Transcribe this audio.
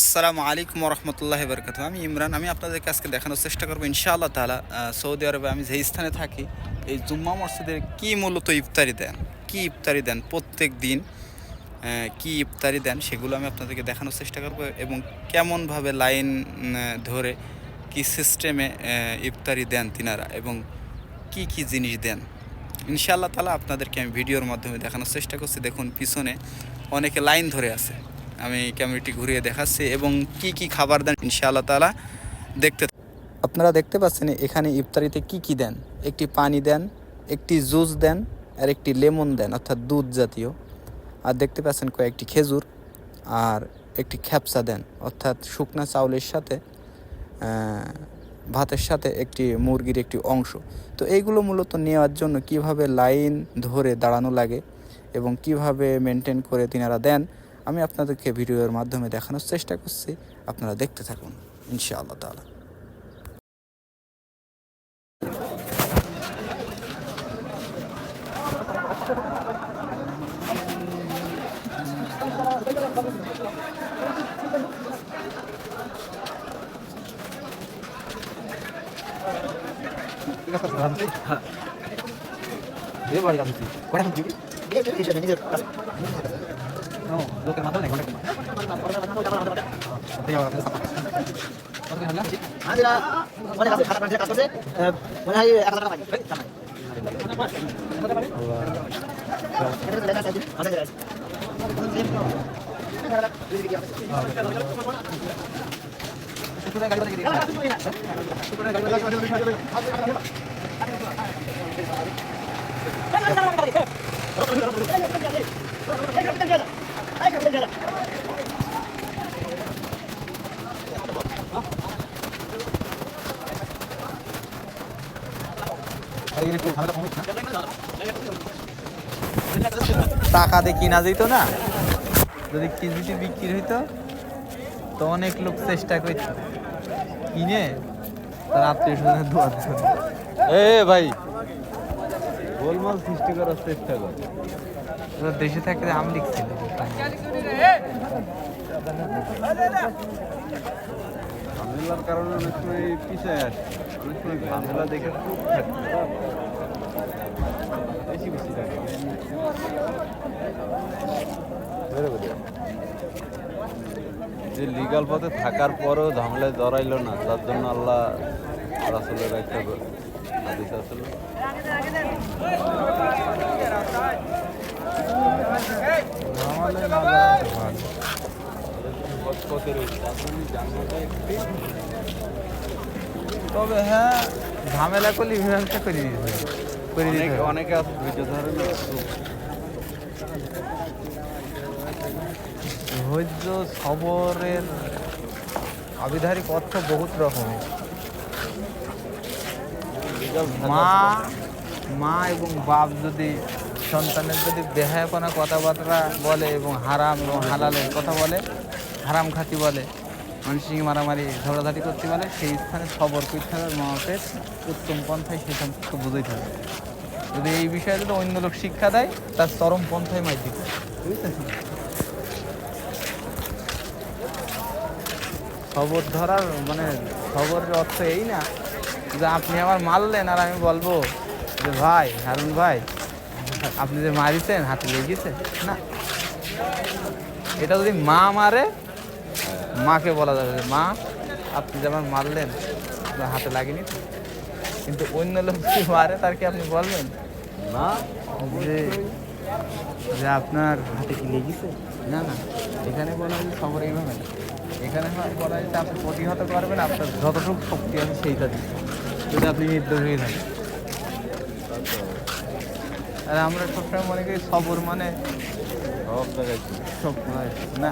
আসসালামু আলাইকুম রহমতুল্লাহ বরকাত। আমি ইমরান। আমি আপনাদেরকে আজকে দেখানোর চেষ্টা করবো ইনশাআল্লাহ তাআলা সৌদি আরবে আমি যেই স্থানে থাকি এই জুম্মা মসজিদের কী মূলত ইফতারি দেন প্রত্যেক দিন, কী ইফতারি দেন সেগুলো আমি আপনাদেরকে দেখানোর চেষ্টা করবো এবং কেমনভাবে লাইন ধরে কি সিস্টেমে ইফতারি দেন তিনারা এবং কি কি জিনিস দেন ইনশাআল্লাহ তাআলা আপনাদেরকে আমি ভিডিওর মাধ্যমে দেখানোর চেষ্টা করছি। দেখুন পিছনে অনেকে লাইন ধরে আছে, আমি ক্যামেরাটি ঘুরিয়ে দেখাচ্ছি এবং কি কি খাবার দেন ইনশাআল্লাহ তাআলা দেখতে। আপনারা দেখতে পাচ্ছেন এখানে ইফতারিতে কি কি দেন। একটি পানি দেন, একটি জুস দেন, আর একটি লেমন দেন অর্থাৎ দুধ জাতীয়, আর দেখতে পাচ্ছেন কয়েকটি খেজুর, আর একটি খ্যাপসা দেন অর্থাৎ শুকনা চাউলের সাথে ভাতের সাথে একটি মুরগির একটি অংশ। তো এইগুলো মূলত নেওয়ার জন্য কিভাবে লাইন ধরে দাঁড়ানো লাগে এবং কিভাবে মেনটেন করে তিনারা দেন আমি আপনাদেরকে ভিডিওর মাধ্যমে দেখানোর চেষ্টা করছি। আপনারা দেখতে থাকুন ইনশাআল্লাহ তাআলা। লোকের মাধ্যমে খারাপ কাজ করছে মনে হয় 1000 টাকা টাকা দিয়ে কিনা যেত না, যদি কেজিতে বিক্রি হইতো তো অনেক লোক চেষ্টা করত কিনে তার আত্মীয় স্বজনের দোয়ার জন্য। ভাই গোলমাল সৃষ্টি করার চেষ্টা কর। দেশে থাকলে আমি লিখছিল ঝামেলার কারণে অনেক সময় পিছিয়ে আসে, অনেক সময় ঝামেলা দেখে খুব বেশি বেশি থাকে। যে লিগাল পথে থাকার পরেও ঝামেলায় জড়াইলো না, তার জন্য আল্লাহ রাসূলের একটা হাদিস আসলে তবে হ্যাঁ ঝামেলা করলে মীমাংসা করে দিতে অনেকে আছে ধৈর্য ধরে না। ধৈর্য সবরের আবিধারিক অর্থ বহুত রকমের। মা এবং বাপ যদি সন্তানের যদি বেহায়াপনা কথাবার্তা বলে এবং হারাম এবং হালালের কথা বলে, হারাম খাতি বলে, মানসিক মারামারি ঝগড়াঝাটি করতে বলে, সেই স্থানে সবর করতে হবে। মাপের উত্তম পন্থায় সে সম্পর্কে বুঝাইতে হবে। যদি এই বিষয়ে যদি অন্য লোক শিক্ষা দেয় তার চরম পন্থায় মাই দিতে হবে, বুঝতে সবর ধরার মানে সবরের অর্থ এই না যে আপনি আমার মারলেন আর আমি বলবো যে ভাই হারুন ভাই আপনি যে মারিছেন হাতে লেগেছে না। এটা যদি মা মারে মাকে বলা যাবে যে মা আপনি যেমন মারলেন হাতে লাগেনি তো। কিন্তু অন্য লোক কি মারে তার কি আপনি বলবেন না যে আপনার হাতে কি লেগেছে? না না, এখানে বলা হয় খবর এইভাবে না। এখানে বলা হয় যে আপনি প্রতিহত করবেন আপনার যতটুকু শক্তি আছে সেইটা দিচ্ছে, যদি আপনি নির্দোষ হয়ে থাকেন। আর আমরা সবসময় মনে করি সবর মানে সব জায়গায় সব না,